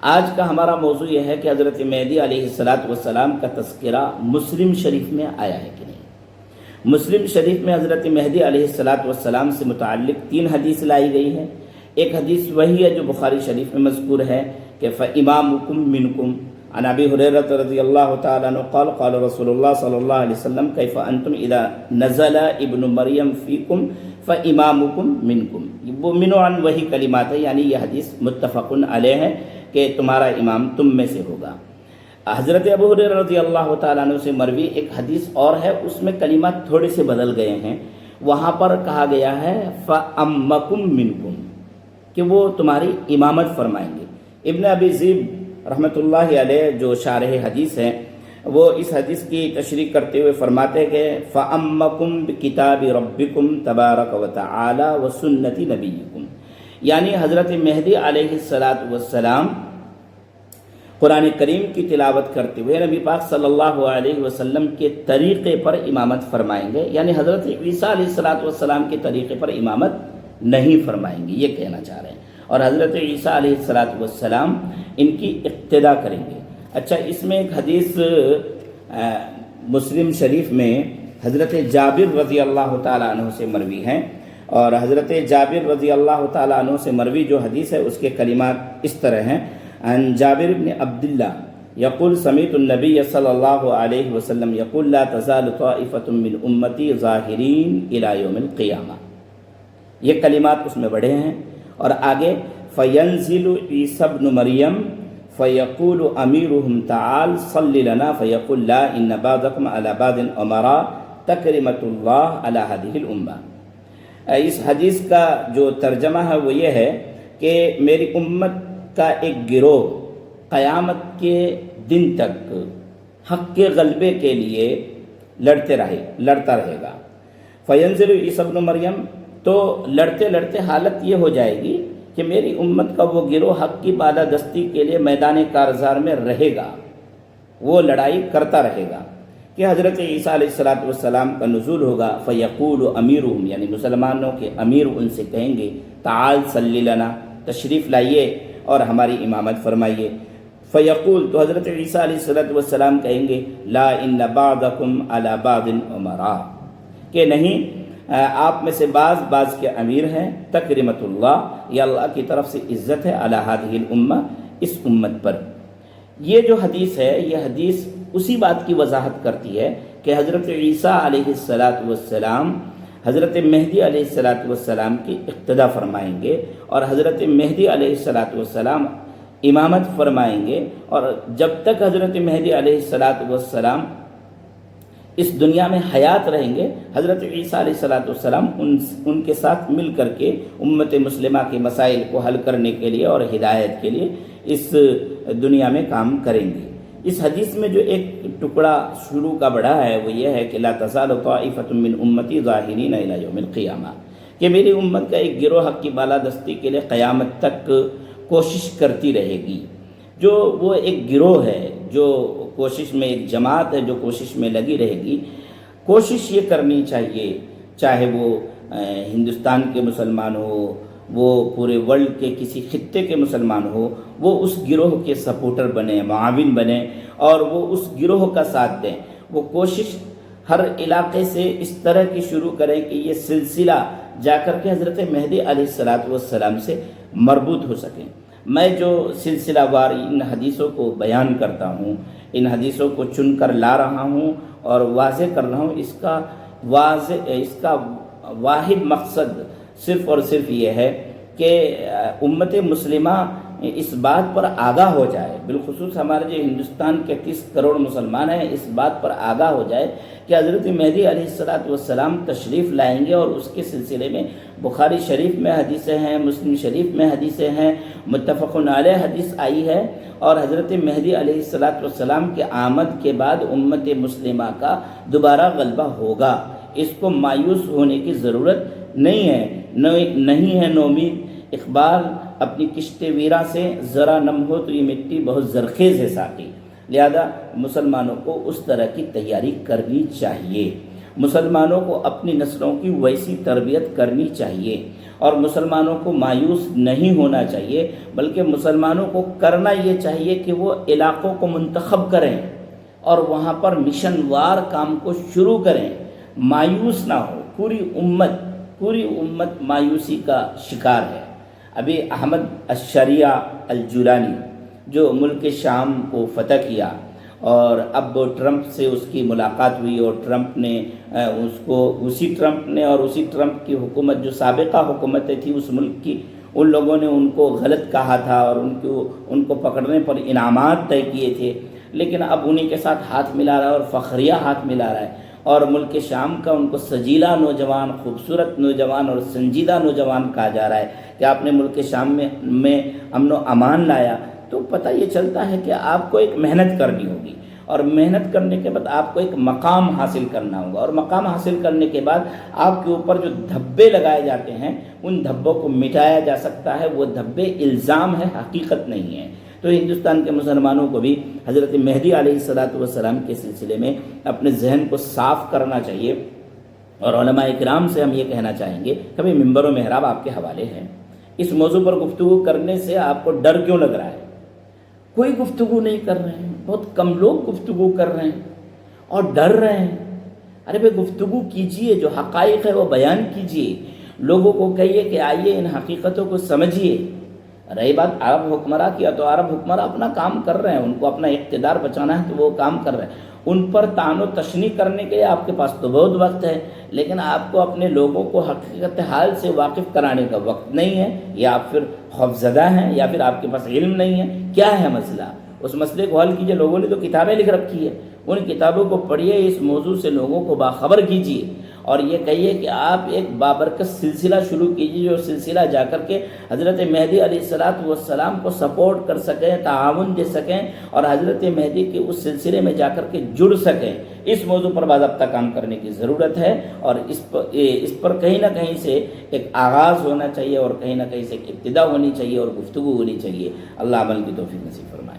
آج کا ہمارا موضوع یہ ہے کہ حضرت مہدی علیہ السلام کا تذکرہ مسلم شریف میں آیا ہے کہ نہیں۔ مسلم شریف میں حضرت مہدی علیہ السلام سے متعلق 3 حدیث لائی گئی ہے۔ ایک حدیث وہی ہے جو بخاری شریف میں مذکور ہے کہ فَإِمَامُكُم مِّنكُم عن ابی ہریرہ رضی اللہ تعالیٰ عنہ قال قال رسول اللہ صلی اللہ علیہ وسلم کیف انتم اذا نزل ابن مریم فیکم فامامکم منکم۔ وہ منعن وہی کلمات ہے، یعنی یہ حدیث متفق علیہ ہے کہ تمہارا امام تم میں سے ہوگا۔ حضرت ابو ہریرہ رضی اللہ تعالیٰ عنہ سے مروی ایک حدیث اور ہے، اس میں کلمات تھوڑے سے بدل گئے ہیں۔ وہاں پر کہا گیا ہے فامکم منکم، کہ وہ تمہاری امامت فرمائیں گے۔ ابن ابی ذئب رحمۃ اللہ علیہ جو شارح حدیث ہیں، وہ اس حدیث کی تشریح کرتے ہوئے فرماتے ہیں کہ فَأَمَّكُمْ بِكِتَابِ رَبِّكُمْ تَبَارَكَ وَتَعَالَى وَسُنَّةِ نَبِيِّكُمْ، یعنی حضرت مہدی علیہ السلام قرآن کریم کی تلاوت کرتے ہوئے نبی پاک صلی اللہ علیہ وسلم کے طریقے پر امامت فرمائیں گے، یعنی حضرت عیسیٰ علیہ السلام کے طریقے پر امامت نہیں فرمائیں گے، یہ کہنا چاہ رہے ہیں، اور حضرت عیسیٰ علیہ السلام ان کی اقتدا کریں گے۔ اچھا، اس میں ایک حدیث مسلم شریف میں حضرت جابر رضی اللہ تعالیٰ عنہ سے مروی ہے، اور حضرت جابر رضی اللہ تعالیٰ عنہ سے مروی جو حدیث ہے اس کے کلمات اس طرح ہیں: عن جابر بن عبداللہ یقول سمعت النبی صلی اللہ علیہ وسلم یقول لا تزال طائفة من امتی ظاہرین الی یوم القیامہ۔ یہ کلمات اس میں بڑھے ہیں، اور آگے فینزل عیسیٰ ابن مریم فیقول امیرہم تعال صلی لنا فیقول لا ان بعضکم علی بعض امراء تکرمت اللہ علی ہذہ الامہ۔ اس حدیث کا جو ترجمہ ہے وہ یہ ہے کہ میری امت کا ایک گروہ قیامت کے دن تک حق کے غلبے کے لیے لڑتا رہے گا۔ فینزل عیسیٰ ابن مریم، تو لڑتے لڑتے حالت یہ ہو جائے گی کہ میری امت کا وہ گروہ حق کی بالادستی کے لیے میدان کارزار میں رہے گا، وہ لڑائی کرتا رہے گا کہ حضرت عیسیٰ علیہ السلام کا نزول ہوگا۔ فیقول امیرہم، یعنی مسلمانوں کے امیر ان سے کہیں گے تعال صلی لنا، تشریف لائیے اور ہماری امامت فرمائیے۔ فیقول، تو حضرت عیسیٰ علیہ السلام کہیں گے لا ان بعضکم علی بعض امراء، کہ نہیں، آپ میں سے بعض کے امیر ہیں، تکرمت اللہ، یہ اللہ کی طرف سے عزت ہے، علی ہذہ الامہ، اس امت پر۔ یہ جو حدیث ہے، یہ حدیث اسی بات کی وضاحت کرتی ہے کہ حضرت عیسیٰ علیہ السلام حضرت مہدی علیہ السلام کی اقتدا فرمائیں گے، اور حضرت مہدی علیہ السلام امامت فرمائیں گے، اور جب تک حضرت مہدی علیہ السلام اس دنیا میں حیات رہیں گے، حضرت عیسیٰ علیہ السلام ان کے ساتھ مل کر کے امت مسلمہ کے مسائل کو حل کرنے کے لیے اور ہدایت کے لیے اس دنیا میں کام کریں گے۔ اس حدیث میں جو ایک ٹکڑا شروع کا بڑھا ہے وہ یہ ہے کہ لا تزال طائفة من امتی ظاہرین الی یوم القیامہ، کہ میری امت کا ایک گروہ حق کی بالادستی کے لیے قیامت تک کوشش کرتی رہے گی۔ جو وہ ایک گروہ ہے جو کوشش میں، ایک جماعت ہے جو کوشش میں لگی رہے گی۔ کوشش یہ کرنی چاہیے، چاہے وہ ہندوستان کے مسلمان ہو، وہ پورے ورلڈ کے کسی خطے کے مسلمان ہو، وہ اس گروہ کے سپورٹر بنے، معاون بنے، اور وہ اس گروہ کا ساتھ دیں۔ وہ کوشش ہر علاقے سے اس طرح کی شروع کریں کہ یہ سلسلہ جا کر کے حضرت مہدی علیہ السلام سے مربوط ہو سکیں۔ میں جو سلسلہ وار ان حدیثوں کو بیان کرتا ہوں، ان حدیثوں کو چن کر لا رہا ہوں اور واضح کر رہا ہوں، اس کا واحد مقصد صرف اور صرف یہ ہے کہ امت مسلمہ اس بات پر آگاہ ہو جائے، بالخصوص ہمارے جو ہندوستان کے 30 کروڑ مسلمان ہیں، اس بات پر آگاہ ہو جائے کہ حضرت مہدی علیہ السلام تشریف لائیں گے، اور اس کے سلسلے میں بخاری شریف میں حدیثیں ہیں، مسلم شریف میں حدیثیں ہیں، متفق علیہ حدیث آئی ہے، اور حضرت مہدی علیہ السلام کے آمد کے بعد امت مسلمہ کا دوبارہ غلبہ ہوگا۔ اس کو مایوس ہونے کی ضرورت نہیں ہے نومید۔ اقبال اپنی کشت ویرا سے ذرا نم ہو تو یہ مٹی بہت زرخیز ہے ساقی، لہذا مسلمانوں کو اس طرح کی تیاری کرنی چاہیے، مسلمانوں کو اپنی نسلوں کی ویسی تربیت کرنی چاہیے، اور مسلمانوں کو مایوس نہیں ہونا چاہیے، بلکہ مسلمانوں کو کرنا یہ چاہیے کہ وہ علاقوں کو منتخب کریں اور وہاں پر مشن وار کام کو شروع کریں، مایوس نہ ہو۔ پوری امت مایوسی کا شکار ہے۔ ابھی احمد الشریعہ الجولانی جو ملک شام کو فتح کیا، اور اب ٹرمپ سے اس کی ملاقات ہوئی، اور اسی ٹرمپ کی حکومت جو سابقہ حکومتیں تھی اس ملک کی، ان لوگوں نے ان کو غلط کہا تھا اور ان کو پکڑنے پر انعامات طے کیے تھے، لیکن اب انہی کے ساتھ ہاتھ ملا رہا ہے اور فخریہ ہاتھ ملا رہا ہے، اور ملک شام کا ان کو سجیلا نوجوان، خوبصورت نوجوان اور سنجیدہ نوجوان کہا جا رہا ہے کہ آپ نے ملک شام میں امن و امان لایا۔ تو پتہ یہ چلتا ہے کہ آپ کو ایک محنت کرنی ہوگی، اور محنت کرنے کے بعد آپ کو ایک مقام حاصل کرنا ہوگا، اور مقام حاصل کرنے کے بعد آپ کے اوپر جو دھبے لگائے جاتے ہیں ان دھبوں کو مٹایا جا سکتا ہے۔ وہ دھبے الزام ہے، حقیقت نہیں ہے۔ تو ہندوستان کے مسلمانوں کو بھی حضرت مہدی علیہ السلام کے سلسلے میں اپنے ذہن کو صاف کرنا چاہیے، اور علماء اکرام سے ہم یہ کہنا چاہیں گے، کبھی منبر و محراب آپ کے حوالے ہیں، اس موضوع پر گفتگو کرنے سے آپ کو ڈر کیوں لگ رہا ہے؟ کوئی گفتگو نہیں کر رہے ہیں، بہت کم لوگ گفتگو کر رہے ہیں اور ڈر رہے ہیں۔ ارے بھائی گفتگو کیجئے، جو حقائق ہے وہ بیان کیجئے، لوگوں کو کہیے کہ آئیے ان حقیقتوں کو سمجھیے۔ رہی بات عرب حکمراں کی، تو عرب حکمراں اپنا کام کر رہے ہیں، ان کو اپنا اقتدار بچانا ہے تو وہ کام کر رہے ہیں، ان پر طعن و تشنیع کرنے کے لیے آپ کے پاس تو بہت وقت ہے، لیکن آپ کو اپنے لوگوں کو حقیقت حال سے واقف کرانے کا وقت نہیں ہے، یا آپ پھر خوفزدہ ہیں، یا پھر آپ کے پاس علم نہیں ہے۔ کیا ہے مسئلہ؟ اس مسئلے کو حل کیجئے۔ لوگوں نے تو کتابیں لکھ رکھی ہے، ان کتابوں کو پڑھیے، اس موضوع سے لوگوں کو باخبر کیجیے، اور یہ کہیے کہ آپ ایک بابرکت سلسلہ شروع کیجیے، جو سلسلہ جا کر کے حضرت مہدی علیہ السلام کو سپورٹ کر سکیں، تعاون دے سکیں، اور حضرت مہدی کے اس سلسلے میں جا کر کے جڑ سکیں۔ اس موضوع پر باضابطہ کام کرنے کی ضرورت ہے، اور اس پر کہیں نہ کہیں سے ایک آغاز ہونا چاہیے، اور کہیں نہ کہیں سے ایک ابتدا ہونی چاہیے، اور گفتگو ہونی چاہیے۔ اللہ عمل کی توفیق نصیب فرمائے۔